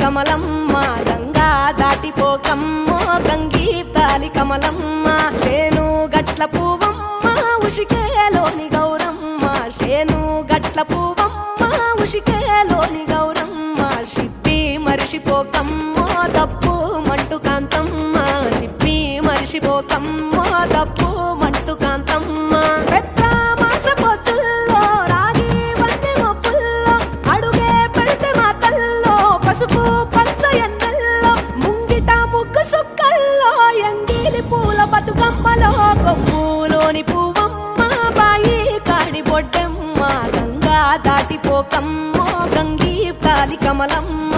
కమలమ్మ గంగా దాటిపోకమ్మో గంగీ తాలి కమలమ్మ శేను గట్ల పువ్వమ్మ ఉషికేలోని గౌరమ్మ శేను గట్ల పువ్వమ్మ ఉషికేలోని గౌరమ్మ షిప్పి మరిషిపోకమ్మో తప్పు మంటు కాంతమ్మ షిప్పి మరిషిపోకమ్మో తప్పు మంటు కాంతమ్మ పసుపు పచ్చ ఎన్నెల్లో ముంగిట ముగ్గు సుక్కల్లో ఎంగిలి పూల బతుకమ్మలో కొమ్ములోని పువ్వమ్మ బాయి కాడి బొడ్డమ్మ గంగా దాటిపోకమ్మో గంగీ తాలి కమలమ్మ